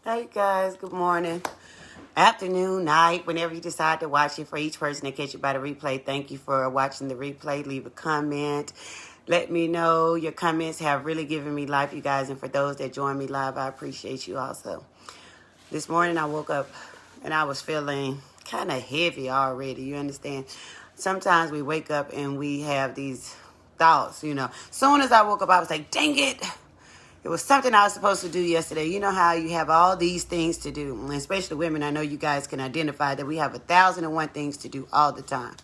Hey guys, good morning, afternoon, night, whenever you decide to watch it. For each person that catch you by the replay, thank you for watching the replay. Leave a comment. Let me know. Your comments have really given me life, you guys. And for those that join me live, I appreciate you also. This morning I woke up and I was feeling kind of heavy already. You understand? Sometimes we wake up and we have these thoughts, Soon as I woke up, I was like, dang it. It was something I was supposed to do yesterday. You know how you have all these things to do, and especially women. I know you guys can identify that we have 1,001 things to do all the time.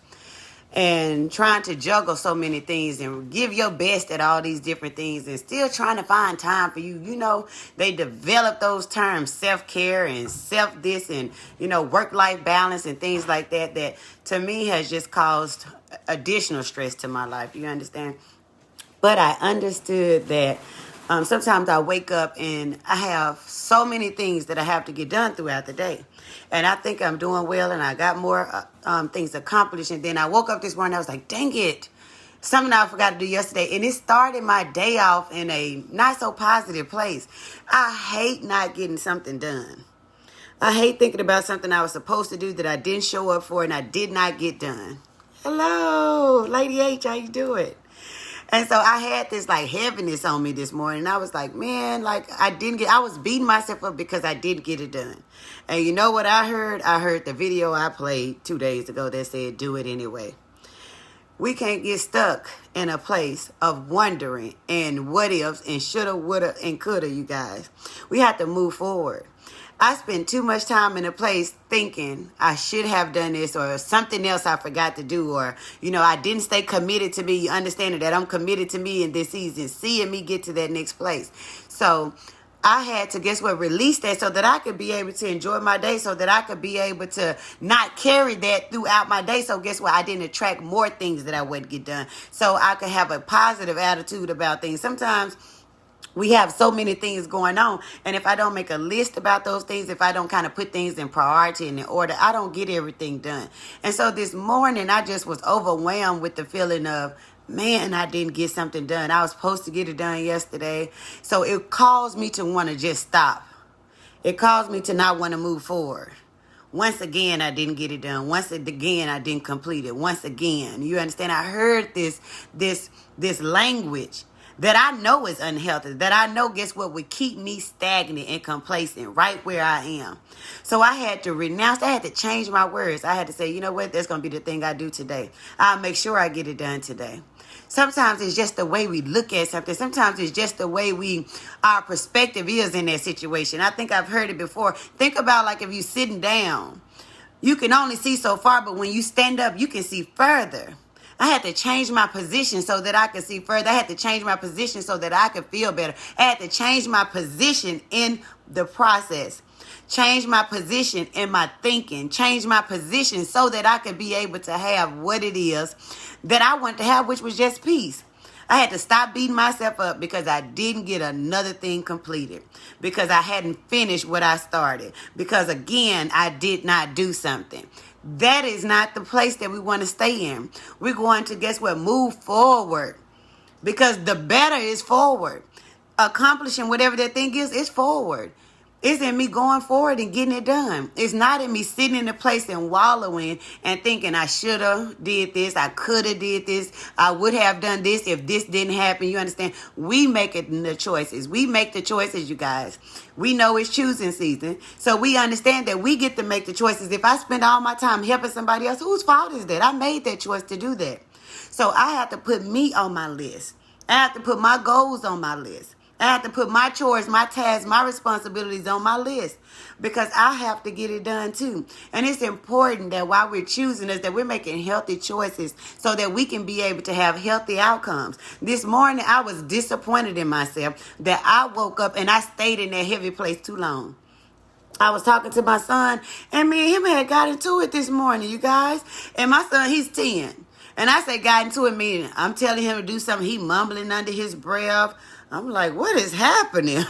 And trying to juggle so many things and give your best at all these different things and still trying to find time for you. They develop those terms, self-care and self-this and, work-life balance and things like that, that to me has just caused additional stress to my life. You understand? But I understood that sometimes I wake up and I have so many things that I have to get done throughout the day. And I think I'm doing well and I got more things accomplished. And then I woke up this morning, I was like, dang it. Something I forgot to do yesterday. And it started my day off in a not so positive place. I hate not getting something done. I hate thinking about something I was supposed to do that I didn't show up for and I did not get done. Hello, Lady H, how you doing? And so I had this heaviness on me this morning. I was like, man, I was beating myself up because I didn't get it done. And you know what I heard? I heard the video I played 2 days ago that said, do it anyway. We can't get stuck in a place of wondering and what ifs and shoulda, woulda, and coulda, you guys. We have to move forward. I spent too much time in a place thinking I should have done this or something else I forgot to do or, I didn't stay committed to me, understanding that I'm committed to me in this season, seeing me get to that next place. So I had to, release that so that I could be able to enjoy my day, so that I could be able to not carry that throughout my day. So I didn't attract more things that I wouldn't get done. So I could have a positive attitude about things. Sometimes we have so many things going on. And if I don't make a list about those things, if I don't kind of put things in priority and in order, I don't get everything done. And so this morning, I just was overwhelmed with the feeling of, man, I didn't get something done. I was supposed to get it done yesterday. So it caused me to want to just stop. It caused me to not want to move forward. Once again, I didn't get it done. Once again, I didn't complete it. Once again, you understand? I heard this language that I know is unhealthy, that I know, would keep me stagnant and complacent right where I am. So I had to renounce, I had to change my words. I had to say, you know what, that's going to be the thing I do today. I'll make sure I get it done today. Sometimes it's just the way we look at something. Sometimes it's just the way our perspective is in that situation. I think I've heard it before. Think about if you're sitting down, you can only see so far, but when you stand up, you can see further. I had to change my position so that I could see further. I had to change my position so that I could feel better. I had to change my position in the process. Change my position in my thinking. Change my position so that I could be able to have what it is that I want to have, which was just peace. I had to stop beating myself up because I didn't get another thing completed. Because I hadn't finished what I started. Because, again, I did not do something. That is not the place that we want to stay in. We're going to, move forward. Because the better is forward. Accomplishing whatever that thing is forward. It's in me going forward and getting it done. It's not in me sitting in a place and wallowing and thinking I should have did this, I could have did this, I would have done this if this didn't happen. You understand? We make the choices. We make the choices, you guys. We know it's choosing season. So we understand that we get to make the choices. If I spend all my time helping somebody else, whose fault is that? I made that choice to do that. So I have to put me on my list. I have to put my goals on my list. I have to put my chores, my tasks, my responsibilities on my list because I have to get it done too. And it's important that while we're choosing this, that we're making healthy choices so that we can be able to have healthy outcomes. This morning, I was disappointed in myself that I woke up and I stayed in that heavy place too long. I was talking to my son and me and him had got into it this morning, you guys. And my son, he's 10. And I said got into it, meaning I'm telling him to do something. He mumbling under his breath. I'm like, what is happening?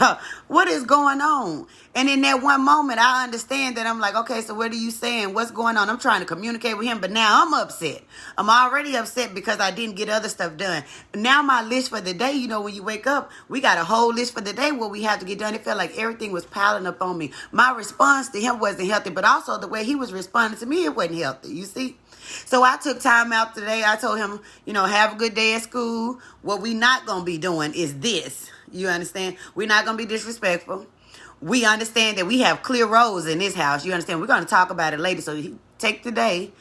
What is going on? And in that one moment, I understand that I'm like, okay, so what are you saying? What's going on? I'm trying to communicate with him, but now I'm upset. I'm already upset because I didn't get other stuff done. Now my list for the day, when you wake up, we got a whole list for the day what we have to get done. It felt like everything was piling up on me. My response to him wasn't healthy, but also the way he was responding to me, it wasn't healthy, you see? So I took time out today. I told him, have a good day at school. What we not going to be doing is this. You understand? We're not going to be disrespectful. We understand that we have clear roles in this house. You understand? We're going to talk about it later. So take the day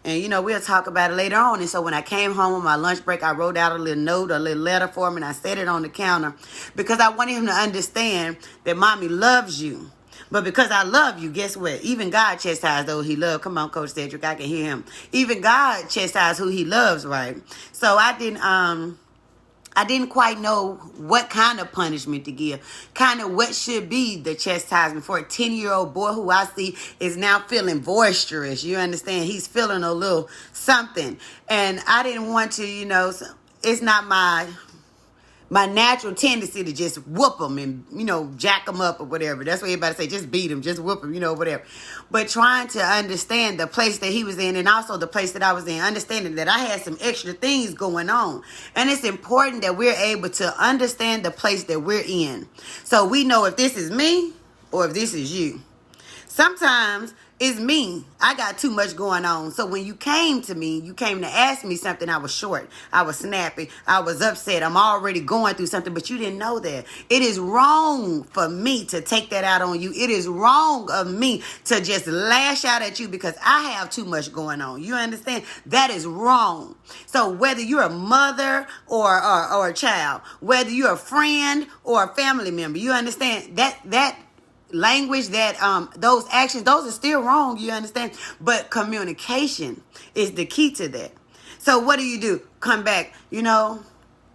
and, we'll talk about it later on. And so when I came home on my lunch break, I wrote out a little note, a little letter for him, and I set it on the counter because I wanted him to understand that mommy loves you. But because I love you, guess what? Even God chastised those he loved. Come on, Coach Cedric, I can hear him. Even God chastised who he loves, right? So I didn't quite know what kind of punishment to give, kind of what should be the chastisement for a 10-year-old boy who I see is now feeling boisterous. You understand? He's feeling a little something. And I didn't want to, it's not my natural tendency to just whoop them and, jack them up or whatever. That's what everybody say, just beat them, just whoop them, whatever. But trying to understand the place that he was in and also the place that I was in, understanding that I had some extra things going on. And it's important that we're able to understand the place that we're in. So we know if this is me or if this is you. Sometimes it's me. I got too much going on. So when you came to me, you came to ask me something, I was short. I was snappy. I was upset. I'm already going through something, but you didn't know that. It is wrong for me to take that out on you. It is wrong of me to just lash out at you because I have too much going on. You understand? That is wrong. So whether you're a mother or a child, whether you're a friend or a family member, you understand that language, that those actions, those are still wrong, you understand? But communication is the key to that. So what do? Come back,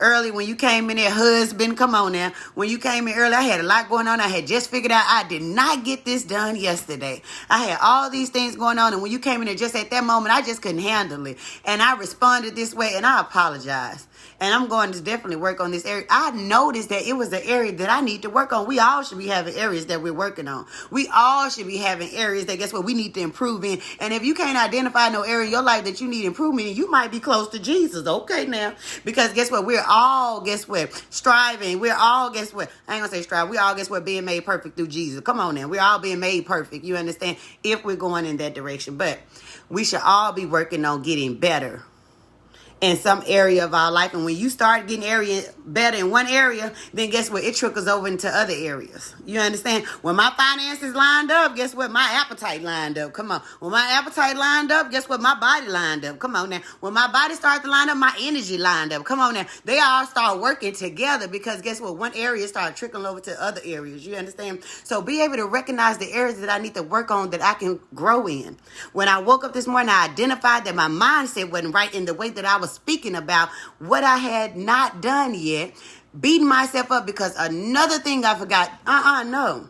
early when you came in there, husband, come on now. When you came in early, I had a lot going on. I had just figured out I did not get this done yesterday. I had all these things going on. And when you came in there just at that moment, I just couldn't handle it. And I responded this way and I apologize. And I'm going to definitely work on this area. I noticed that it was the area that I need to work on. We all should be having areas that we're working on. We all should be having areas that, guess what, we need to improve in. And if you can't identify no area in your life that you need improvement in, you might be close to Jesus. Okay, now. Because guess what? We're all, striving. We're all, I ain't going to say strive. We all, being made perfect through Jesus. Come on now. We're all being made perfect. You understand? If we're going in that direction. But we should all be working on getting better in some area of our life. And when you start getting better in one area, then guess what? It trickles over into other areas. You understand? When my finances lined up, guess what? My appetite lined up. Come on. When my appetite lined up, guess what? My body lined up. Come on now. When my body started to line up, my energy lined up. Come on now. They all start working together because guess what? One area started trickling over to other areas. You understand? So be able to recognize the areas that I need to work on that I can grow in. When I woke up this morning, I identified that my mindset wasn't right in the way that I was speaking about what I had not done yet, beating myself up because another thing I forgot. No.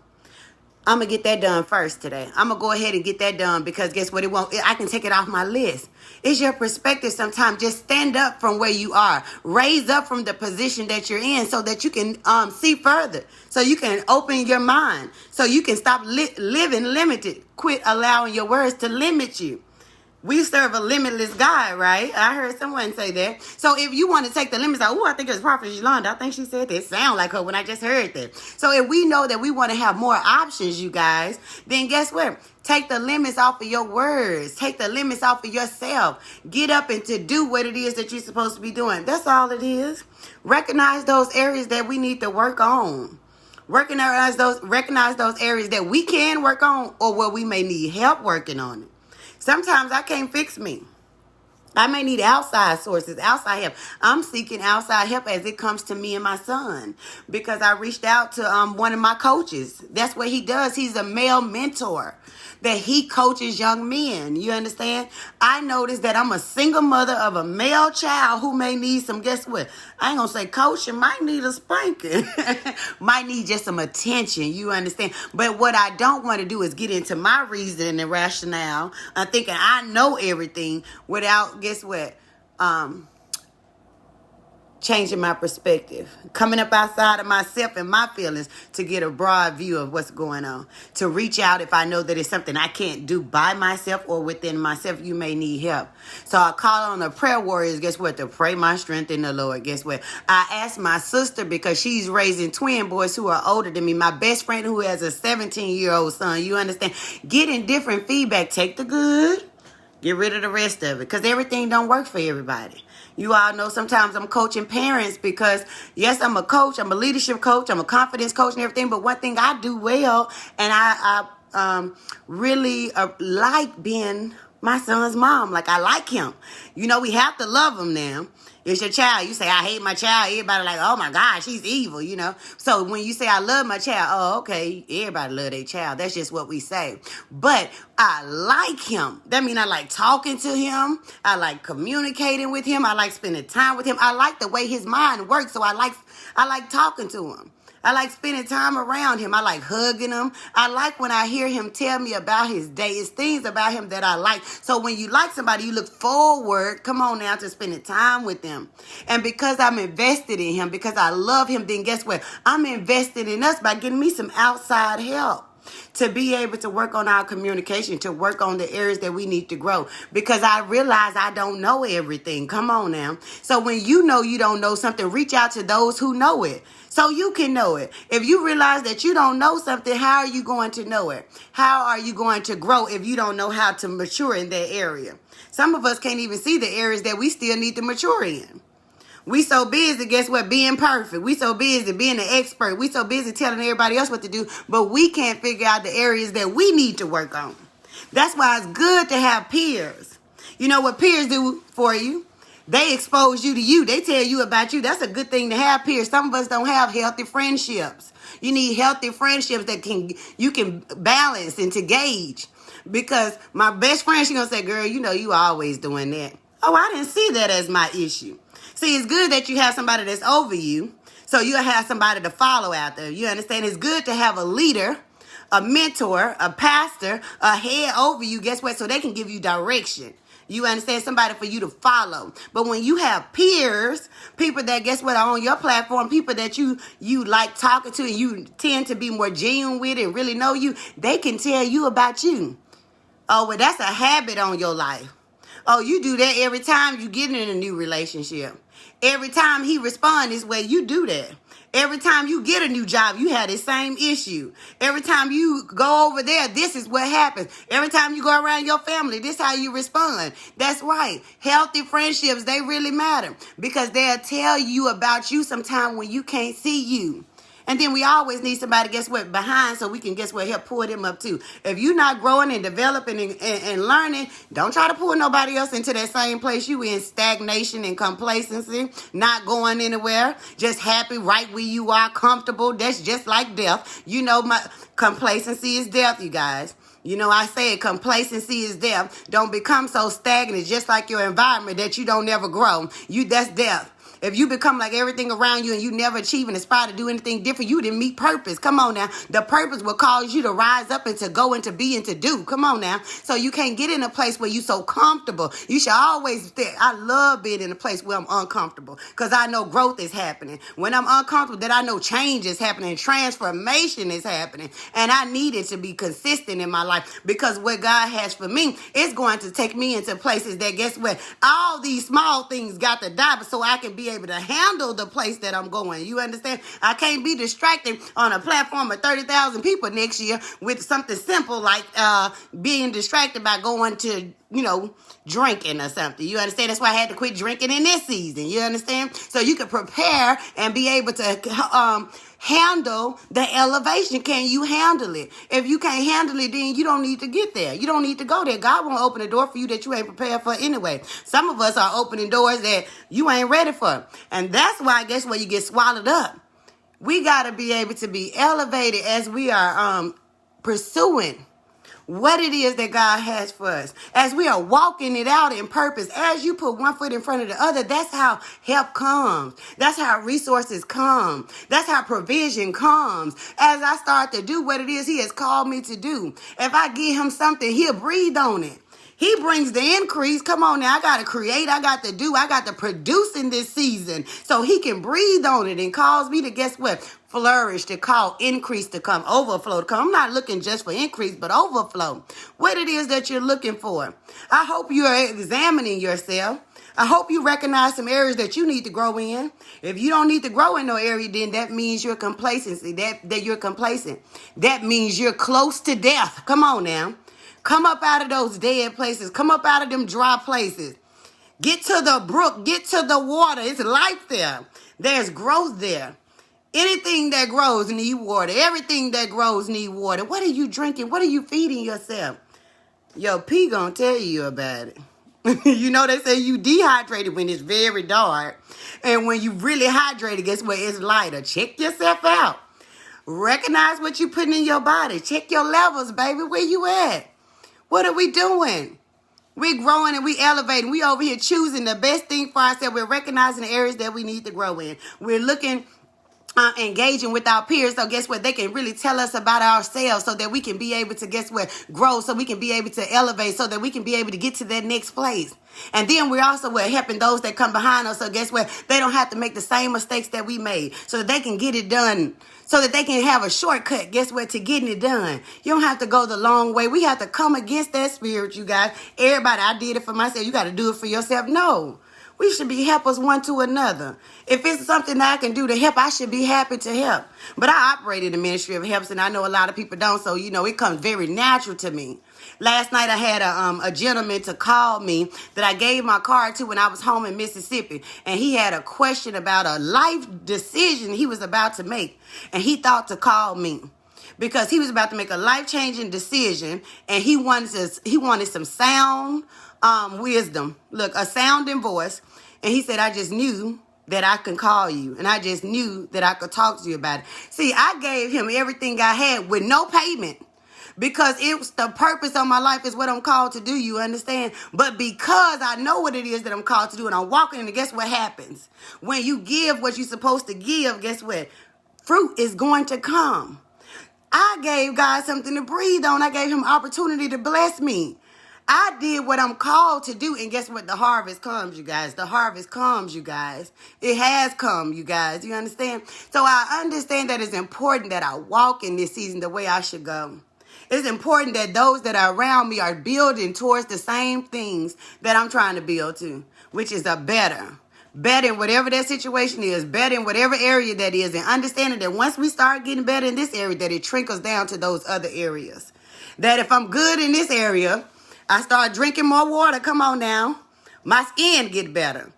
I'm going to get that done first today. I'm going to go ahead and get that done because guess what? I can take it off my list. It's your perspective sometimes. Just stand up from where you are. Raise up from the position that you're in so that you can see further. So you can open your mind. So you can stop living limited. Quit allowing your words to limit you. We serve a limitless God, right? I heard someone say that. So if you want to take the limits out, I think it was Prophet Yolanda. I think she said that. It sounded like her when I just heard that. So if we know that we want to have more options, you guys, then guess what? Take the limits off of your words. Take the limits off of yourself. Get up and to do what it is that you're supposed to be doing. That's all it is. Recognize those areas that we need to work on. Recognize those areas that we can work on or where we may need help working on it. Sometimes I can't fix me. I may need outside sources, outside help. I'm seeking outside help as it comes to me and my son because I reached out to one of my coaches. That's what he does. He's a male mentor that he coaches young men. You understand? I noticed that I'm a single mother of a male child who may need some, guess what? I ain't going to say coaching, might need a spanking. Might need just some attention. You understand? But what I don't want to do is get into my reason and rationale. I'm thinking I know everything without, guess what? changing my perspective, coming up outside of myself and my feelings to get a broad view of what's going on, to reach out if I know that it's something I can't do by myself or within myself. You may need help. So I call on the prayer warriors, guess what, to pray my strength in the Lord. Guess what? I asked my sister, because she's raising twin boys who are older than me, my best friend who has a 17-year-old son, you understand, getting different feedback. Take the good, get rid of the rest of it, because everything don't work for everybody. You all know sometimes I'm coaching parents because, yes, I'm a coach. I'm a leadership coach. I'm a confidence coach and everything. But one thing I do well, and I really like being my son's mom. Like, I like him. You know, we have to love him now. It's your child. You say, I hate my child. Everybody like, oh, my God, she's evil, you know. So when you say, I love my child, oh, okay, everybody love their child. That's just what we say. But I like him. That means I like talking to him. I like communicating with him. I like spending time with him. I like the way his mind works, so I like talking to him. I like spending time around him. I like hugging him. I like when I hear him tell me about his day. It's things about him that I like. So when you like somebody, you look forward, come on now, to spending time with them. And because I'm invested in him, because I love him, then guess what? I'm invested in us by getting me some outside help to be able to work on our communication, to work on the areas that we need to grow. Because I realize I don't know everything. Come on now. So when you know you don't know something, reach out to those who know it, so you can know it. If you realize that you don't know something, how are you going to know it? How are you going to grow if you don't know how to mature in that area? Some of us can't even see the areas that we still need to mature in. We so busy, guess what, being perfect. We so busy being an expert. We so busy telling everybody else what to do, but we can't figure out the areas that we need to work on. That's why it's good to have peers. You know what peers do for you? They expose you to you. They tell you about you. That's a good thing to have peers. Some of us don't have healthy friendships. You need healthy friendships that you can balance and to gauge. Because my best friend, she gonna say, girl, you know you always doing that. Oh, I didn't see that as my issue. See, it's good that you have somebody that's over you, so you'll have somebody to follow out there. You understand? It's good to have a leader, a mentor, a pastor, a head over you. Guess what? So they can give you direction. You understand? Somebody for you to follow. But when you have peers, people that, guess what, are on your platform, people that you like talking to and you tend to be more genuine with and really know you, they can tell you about you. Oh, well, that's a habit on your life. Oh, you do that every time you get in a new relationship. Every time he responds this way, you do that. Every time you get a new job, you have the same issue. Every time you go over there, this is what happens. Every time you go around your family, this is how you respond. That's right. Healthy friendships, they really matter because they'll tell you about you sometime when you can't see you. And then we always need somebody, guess what, behind so we can, guess what, help pull them up too. If you're not growing and developing and learning, don't try to pull nobody else into that same place you in, stagnation and complacency, not going anywhere, just happy right where you are, comfortable. That's just like death. You know, my complacency is death, you guys. You know, I say it, complacency is death. Don't become so stagnant, just like your environment, that you don't never grow. That's death. If you become like everything around you and you never achieve and aspire to do anything different, you didn't meet purpose. Come on now. The purpose will cause you to rise up and to go and to be and to do. Come on now. So you can't get in a place where you're so comfortable. You should always think, I love being in a place where I'm uncomfortable because I know growth is happening. When I'm uncomfortable, then I know change is happening. Transformation is happening. And I need it to be consistent in my life because what God has for me is going to take me into places that, guess what, all these small things got to die so I can be able to handle the place that I'm going. You understand? I can't be distracted on a platform of 30,000 people next year with something simple like being distracted by going to, drinking or something. You understand? That's why I had to quit drinking in this season. You understand? So you can prepare and be able to handle the elevation. Can you handle it? If you can't handle it, then you don't need to get there. You don't need to go there. God won't open a door for you that you ain't prepared for anyway. Some of us are opening doors that you ain't ready for. And that's why, guess what, you get swallowed up. We got to be able to be elevated as we are pursuing what it is that God has for us. As we are walking it out in purpose, as you put one foot in front of the other, that's how help comes. That's how resources come. That's how provision comes. As I start to do what it is he has called me to do. If I give him something, he'll breathe on it. He brings the increase. Come on now. I got to create. I got to do. I got to produce in this season so he can breathe on it and cause me to, guess what? Flourish, to call increase to come, overflow to come. I'm not looking just for increase, but overflow. What it is that you're looking for. I hope you're examining yourself. I hope you recognize some areas that you need to grow in. If you don't need to grow in no area, then that means you're complacency. That you're complacent. That means you're close to death. Come on now. Come up out of those dead places. Come up out of them dry places. Get to the brook. Get to the water. It's life there. There's growth there. Anything that grows need water. Everything that grows need water. What are you drinking? What are you feeding yourself? Yo, P gonna tell you about it. You know, they say you dehydrated when it's very dark. And when you really hydrated, guess what? It's lighter. Check yourself out. Recognize what you're putting in your body. Check your levels, baby. Where you at? What are we doing? We're growing and we elevating. We over here choosing the best thing for ourselves. We're recognizing the areas that we need to grow in. We're looking, engaging with our peers. So guess what? They can really tell us about ourselves so that we can be able to, guess what? Grow, so we can be able to elevate, so that we can be able to get to that next place. And then we're also helping those that come behind us. So guess what? They don't have to make the same mistakes that we made, so that they can get it done, so that they can have a shortcut, guess what, to getting it done. You don't have to go the long way. We have to come against that spirit, you guys. Everybody, I did it for myself. You got to do it for yourself. No. We should be helpers one to another. If it's something that I can do to help, I should be happy to help. But I operate in the ministry of helps, and I know a lot of people don't, so, you know, it comes very natural to me. Last night I had a gentleman to call me that I gave my card to when I was home in Mississippi, and he had a question about a life decision he was about to make, and he thought to call me because he was about to make a life-changing decision, and he wanted some sound wisdom. Look, a sounding voice. And he said, I just knew that I could call you, and I just knew that I could talk to you about it. See, I gave him everything I had with no payment, because it was the purpose of my life is what I'm called to do, you understand? But because I know what it is that I'm called to do, and I'm walking in it, guess what happens? When you give what you're supposed to give, guess what? Fruit is going to come. I gave God something to breathe on. I gave him opportunity to bless me. I did what I'm called to do, and guess what? The harvest comes, you guys. The harvest comes, you guys. It has come, you guys. You understand? So I understand that it's important that I walk in this season the way I should go. It's important that those that are around me are building towards the same things that I'm trying to build to, which is a better in whatever that situation is, better in whatever area that is, and understanding that once we start getting better in this area, that it trickles down to those other areas. That if I'm good in this area, I start drinking more water. Come on now. My skin get better.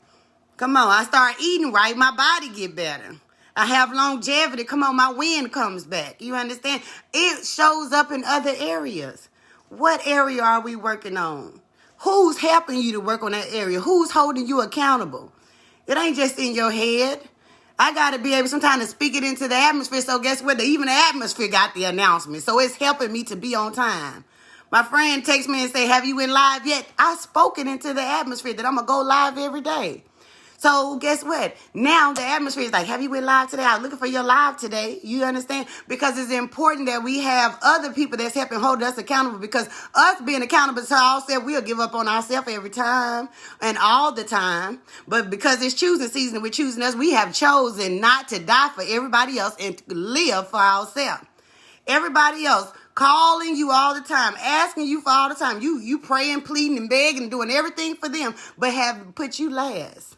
Come on. I start eating right. My body get better. I have longevity. Come on. My wind comes back. You understand? It shows up in other areas. What area are we working on? Who's helping you to work on that area? Who's holding you accountable? It ain't just in your head. I got to be able sometimes to speak it into the atmosphere. So guess what? Even the atmosphere got the announcement. So it's helping me to be on time. My friend texts me and say, have you went live yet? I spoke it into the atmosphere that I'm going to go live every day. So guess what? Now the atmosphere is like, have you went live today? I was looking for your live today. You understand? Because it's important that we have other people that's helping hold us accountable, because us being accountable to ourselves, we'll give up on ourselves every time and all the time. But because it's choosing season and we're choosing us, we have chosen not to die for everybody else and to live for ourselves. Everybody else calling you all the time, asking you for all the time. You praying, pleading, and begging, and doing everything for them, but have put you last.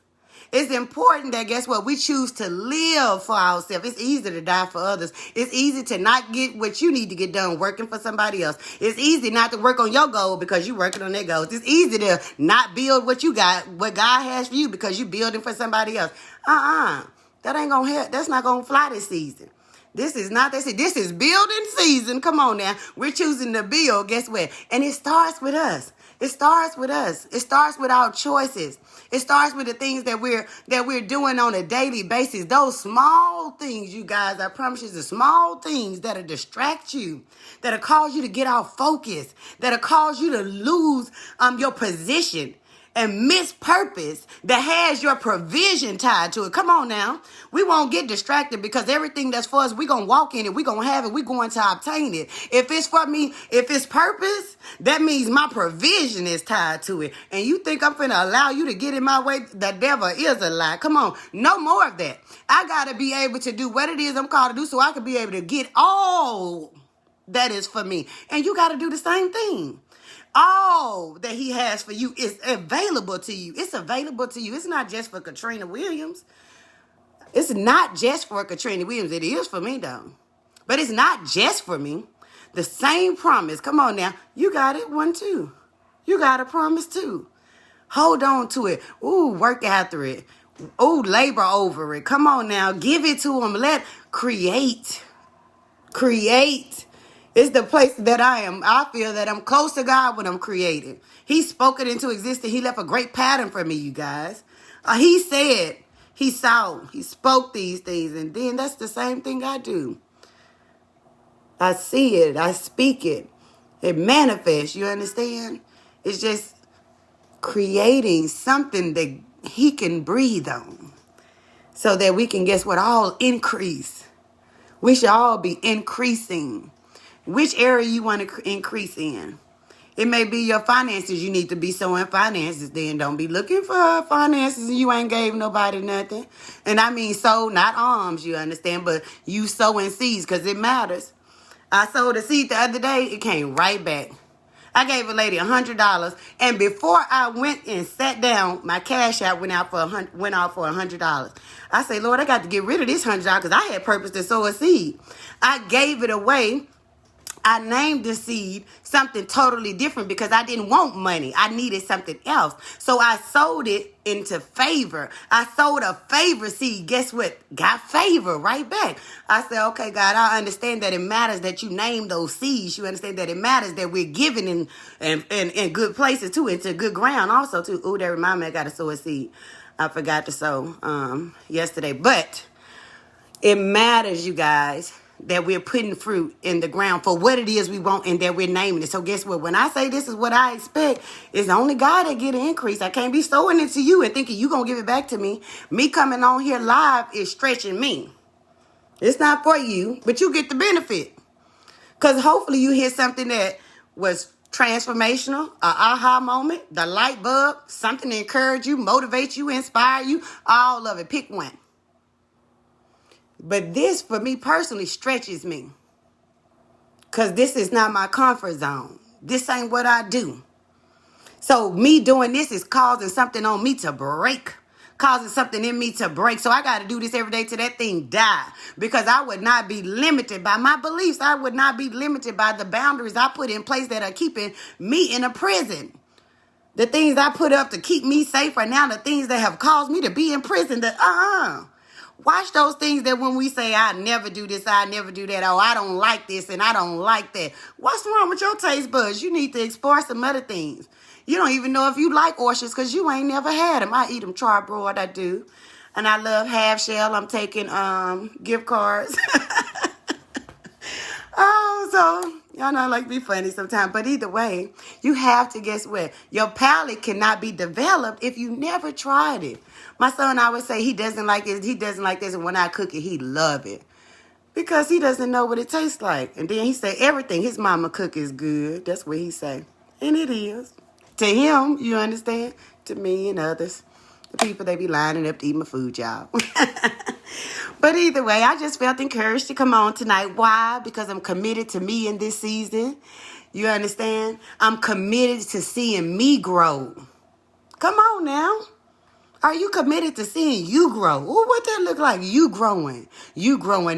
It's important that, guess what, we choose to live for ourselves. It's easy to die for others. It's easy to not get what you need to get done working for somebody else. It's easy not to work on your goal because you're working on their goals. It's easy to not build what you got, what God has for you, because you're building for somebody else. That ain't gonna help. That's not gonna fly this season. This is not that. This is building season. Come on now. We're choosing to build. Guess what? And it starts with us. It starts with us. It starts with our choices. It starts with the things that we're doing on a daily basis. Those small things, you guys, I promise you, the small things that'll distract you, that'll cause you to get off focus, that'll cause you to lose your position. and mispurpose that has your provision tied to it. Come on now. We won't get distracted because everything that's for us, we're going to walk in it. We're going to have it. We're going to obtain it. If it's for me, if it's purpose, that means my provision is tied to it. And you think I'm going to allow you to get in my way? The devil is a lie. Come on. No more of that. I got to be able to do what it is I'm called to do so I can be able to get all that is for me. And you got to do the same thing. All that he has for you is available to you. It's available to you. It's not just for Katrina Williams. It's not just for Katrina Williams. It is for me, though. But it's not just for me. The same promise. Come on now. You got it one, too. You got a promise, too. Hold on to it. Ooh, work after it. Ooh, labor over it. Come on now. Give it to him. Create. It's the place that I am. I feel that I'm close to God when I'm creating. He spoke it into existence. He left a great pattern for me, you guys. He said, he saw, he spoke these things. And then that's the same thing I do. I see it. I speak it. It manifests. You understand? It's just creating something that he can breathe on. So that we can, guess what, all increase. We should all be increasing. Which area you want to increase in? It may be your finances. You need to be sowing finances. Then don't be looking for finances and you ain't gave nobody nothing. And I mean sow, not alms, you understand? But you sowing seeds because it matters. I sowed a seed the other day. It came right back. I gave a lady $100. And before I went and sat down, my cash out went out for $100. I say, Lord, I got to get rid of this $100 because I had purpose to sow a seed. I gave it away. I named the seed something totally different because I didn't want money. I needed something else. So I sold it into favor. I sold a favor seed. Guess what? Got favor right back. I said, okay, God, I understand that it matters that you name those seeds. You understand that it matters that we're giving in good places too, into good ground also too. Ooh, that remind me I got to sow a seed. I forgot to sow yesterday. But it matters, you guys, that we're putting fruit in the ground for what it is we want and that we're naming it. So guess what? When I say this is what I expect, it's only God that get an increase. I can't be sowing it to you and thinking you going to give it back to me. Me coming on here live is stretching me. It's not for you, but you get the benefit. Because hopefully you hear something that was transformational, an aha moment, the light bulb, something to encourage you, motivate you, inspire you, all of it. Pick one. But this, for me personally, stretches me. Because this is not my comfort zone. This ain't what I do. So me doing this is causing something on me to break. Causing something in me to break. So I got to do this every day till that thing die. Because I would not be limited by my beliefs. I would not be limited by the boundaries I put in place that are keeping me in a prison. The things I put up to keep me safe are now the things that have caused me to be in prison. Watch those things that when we say, I never do this, I never do that, oh, I don't like this and I don't like that. What's wrong with your taste buds? You need to explore some other things. You don't even know if you like oysters because you ain't never had them. I eat them charbroiled, I do. And I love half shell. I'm taking gift cards. So y'all know I like to be funny sometimes. But either way, you have to, guess what? Your palate cannot be developed if you never tried it. My son always say he doesn't like this, he doesn't like this, and when I cook it, he love it. Because he doesn't know what it tastes like. And then he say everything his mama cook is good. That's what he say. And it is. To him, you understand? To me and others. The people, they be lining up to eat my food, y'all. But either way, I just felt encouraged to come on tonight. Why? Because I'm committed to me in this season. You understand? I'm committed to seeing me grow. Come on now. Are you committed to seeing you grow? Ooh, what that look like? You growing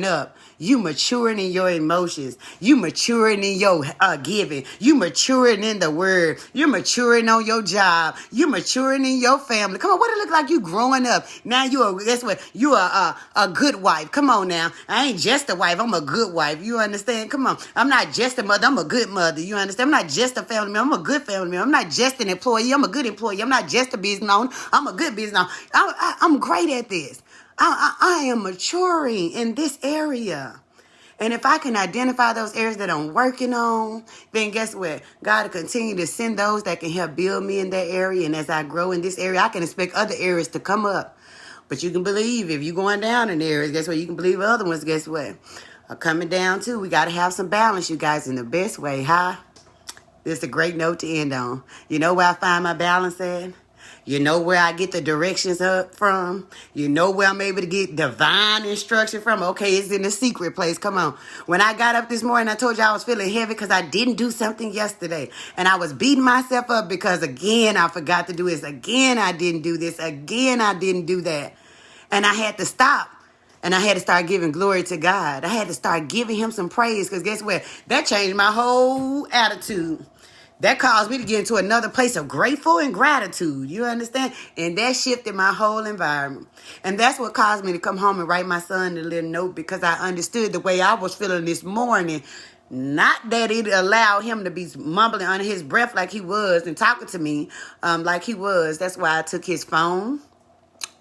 up. You maturing in your emotions. You maturing in your giving. You maturing in the word. You maturing on your job. You maturing in your family. Come on, what it look like? You growing up. Now guess what? You are a good wife. Come on now. I ain't just a wife. I'm a good wife. You understand? Come on. I'm not just a mother. I'm a good mother. You understand? I'm not just a family member. I'm a good family member. I'm not just an employee. I'm a good employee. I'm not just a business owner. I'm a good business owner. I'm great at this. I am maturing in this area. And if I can identify those areas that I'm working on, then guess what? God will continue to send those that can help build me in that area. And as I grow in this area, I can expect other areas to come up. But you can believe if you're going down in areas, guess what? You can believe other ones, guess what? Are coming down too. We got to have some balance, you guys, in the best way, huh? This is a great note to end on. You know where I find my balance at? You know where I get the directions up from? You know where I'm able to get divine instruction from? Okay, it's in the secret place. Come on. When I got up this morning, I told you I was feeling heavy because I didn't do something yesterday. And I was beating myself up because, again, I forgot to do this. Again, I didn't do this. Again, I didn't do that. And I had to stop. And I had to start giving glory to God. I had to start giving him some praise because guess what? That changed my whole attitude. That caused me to get into another place of grateful and gratitude. You understand? And that shifted my whole environment. And that's what caused me to come home and write my son a little note because I understood the way I was feeling this morning. Not that it allowed him to be mumbling under his breath like he was and talking to me like he was. That's why I took his phone,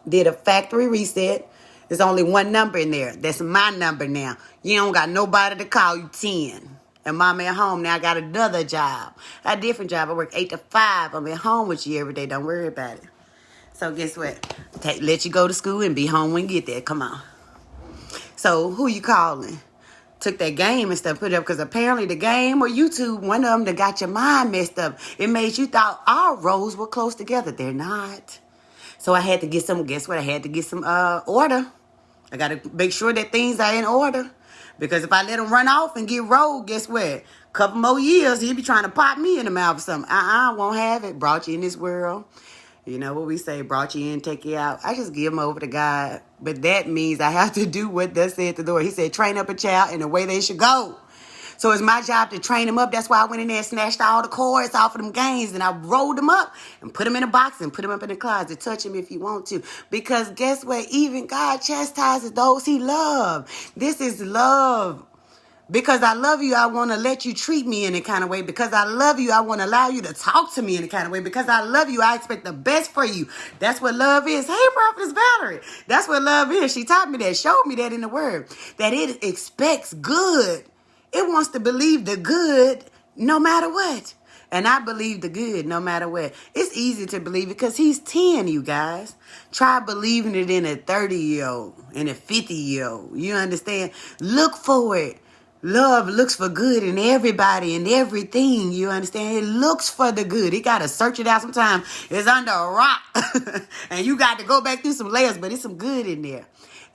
did a factory reset. There's only one number in there. That's my number now. You don't got nobody to call you 10. And mama at home. Now I got another job. A different job. I work 8 to 5. I'm at home with you every day. Don't worry about it. So guess what? Let you go to school and be home when you get there. Come on. So who you calling? Took that game and stuff, put it up. Because apparently the game or YouTube, one of them that got your mind messed up. It made you thought our roles were close together. They're not. So I had to get some, guess what? I had to get some order. I got to make sure that things are in order. Because if I let him run off and get rogue, guess what? A couple more years, he'll be trying to pop me in the mouth or something. Won't have it. Brought you in this world. You know what we say, brought you in, take you out. I just give him over to God. But that means I have to do what thus said the Lord. He said, train up a child in the way they should go. So it's my job to train them up. That's why I went in there and snatched all the cords off of them games. And I rolled them up and put them in a box and put them up in the closet. Touch them if you want to. Because guess what? Even God chastises those he loves. This is love. Because I love you, I want to let you treat me in a kind of way. Because I love you, I want to allow you to talk to me in a kind of way. Because I love you, I expect the best for you. That's what love is. Hey, Prophetess Valerie. That's what love is. She taught me that, showed me that in the word. That it expects good. It wants to believe the good no matter what. And I believe the good no matter what. It's easy to believe because he's 10, you guys. Try believing it in a 30-year-old, in a 50-year-old. You understand? Look for it. Love looks for good in everybody and everything. You understand? It looks for the good. It got to search it out sometimes. It's under a rock. And you got to go back through some layers, but it's some good in there.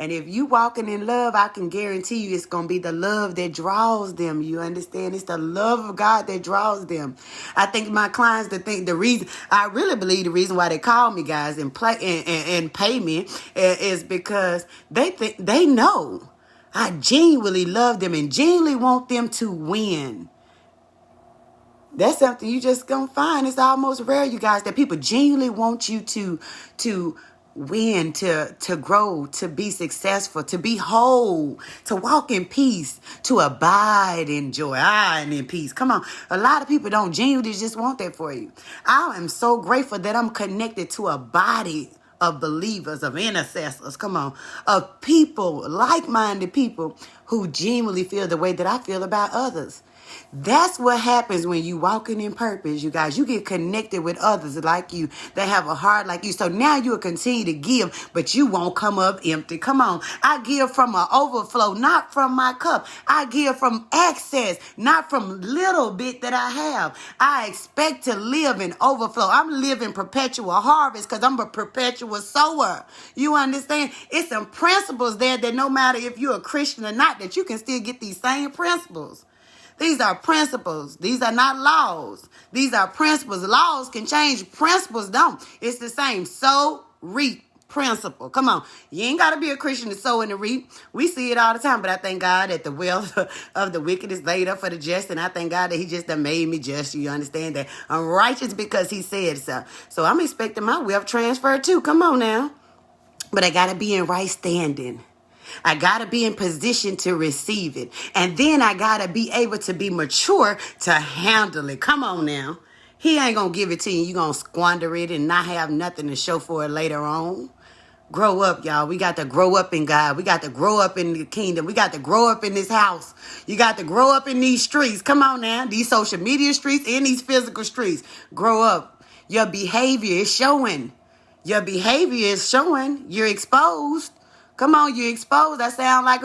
And if you walking in love, I can guarantee you it's going to be the love that draws them. You understand? It's the love of God that draws them. I think my clients I really believe the reason why they call me, guys, and pay me is because they know I genuinely love them and genuinely want them to win. That's something you just gonna find. It's almost rare, you guys, that people genuinely want you to win, to grow, to be successful, to be whole, to walk in peace, to abide in joy, and in peace. Come on. A lot of people don't genuinely just want that for you. I am so grateful that I'm connected to a body of believers, of intercessors, come on, of people, like-minded people who genuinely feel the way that I feel about others. That's what happens when you walking in purpose, you guys. You get connected with others like you. They have a heart like you. So now you'll continue to give, but you won't come up empty. Come on. I give from an overflow, not from my cup. I give from excess, not from little bit that I have. I expect to live in overflow. I'm living perpetual harvest because I'm a perpetual sower. You understand? It's some principles there that no matter if you're a Christian or not, that you can still get these same principles. These are principles. These are not laws. These are principles. Laws can change. Principles don't. It's the same. Sow, reap principle. Come on. You ain't got to be a Christian to sow and to reap. We see it all the time. But I thank God that the wealth of the wicked is laid up for the just. And I thank God that he just done made me just. You understand that? I'm righteous because he said so. So I'm expecting my wealth transfer too. Come on now. But I got to be in right standing. I got to be in position to receive it. And then I got to be able to be mature to handle it. Come on now. He ain't going to give it to you. You're going to squander it and not have nothing to show for it later on. Grow up, y'all. We got to grow up in God. We got to grow up in the kingdom. We got to grow up in this house. You got to grow up in these streets. Come on now. These social media streets and these physical streets. Grow up. Your behavior is showing. Your behavior is showing. You're exposed. Come on, you're exposed. I sound like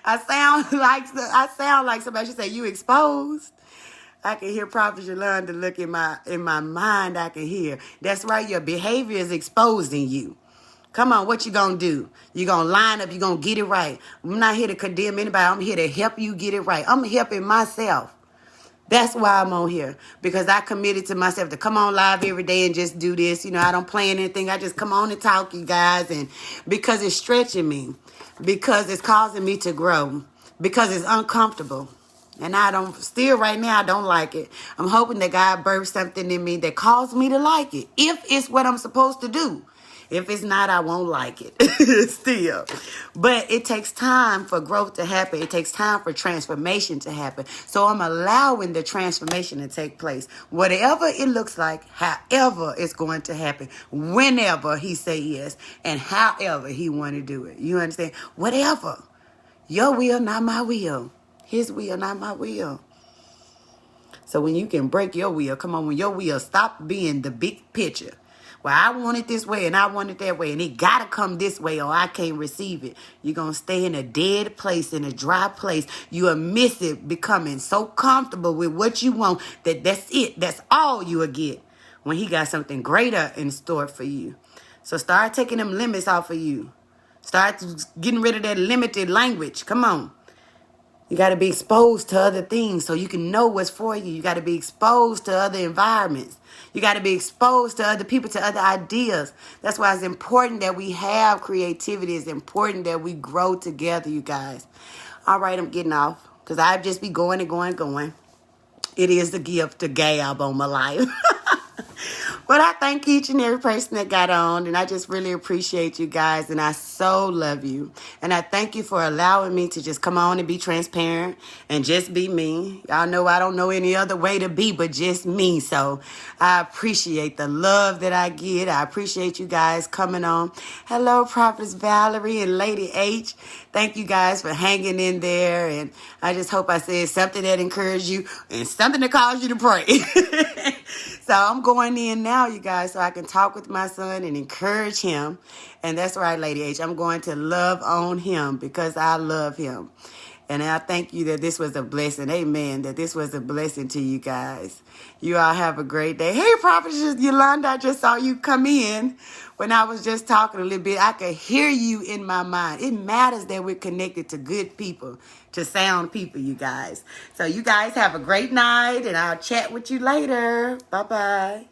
I sound like somebody should say you exposed. I can hear Prophet Yolanda look in my mind. I can hear. That's right. Your behavior is exposing you. Come on, what you gonna do? You gonna line up, you gonna get it right. I'm not here to condemn anybody. I'm here to help you get it right. I'm helping myself. That's why I'm on here. Because I committed to myself to come on live every day and just do this. You know, I don't plan anything. I just come on and talk, you guys. And because it's stretching me. Because it's causing me to grow. Because it's uncomfortable. And still right now, I don't like it. I'm hoping that God birthed something in me that caused me to like it. If it's what I'm supposed to do. If it's not, I won't like it still. But it takes time for growth to happen. It takes time for transformation to happen. So I'm allowing the transformation to take place. Whatever it looks like, however it's going to happen, whenever he say yes, and however he want to do it. You understand? Whatever. Your will, not my will. His will, not my will. So when you can break your will, come on, when your will stop being the big picture. Well, I want it this way and I want it that way. And it got to come this way or I can't receive it. You're going to stay in a dead place, in a dry place. You'll miss it becoming so comfortable with what you want that that's it. That's all you will get when he got something greater in store for you. So start taking them limits off of you. Start getting rid of that limited language. Come on. You got to be exposed to other things so you can know what's for you. You got to be exposed to other environments. You got to be exposed to other people, to other ideas. That's why it's important that we have creativity. It's important that we grow together, you guys. All right, I'm getting off because I just be going and going. It is the gift to gab on my life. But I thank each and every person that got on, and I just really appreciate you guys, and I so love you. And I thank you for allowing me to just come on and be transparent and just be me. Y'all know I don't know any other way to be but just me, so I appreciate the love that I get. I appreciate you guys coming on. Hello, Prophetess Valerie and Lady H. Thank you guys for hanging in there, and I just hope I said something that encouraged you and something that caused you to pray. So I'm going in now, you guys, so I can talk with my son and encourage him. And that's right, Lady H. I'm going to love on him because I love him. And I thank you that this was a blessing. Amen. That this was a blessing to you guys. You all have a great day. Hey, Prophetess Yolanda, I just saw you come in when I was just talking a little bit. I could hear you in my mind. It matters that we're connected to good people, to sound people, you guys. So you guys have a great night, and I'll chat with you later. Bye-bye.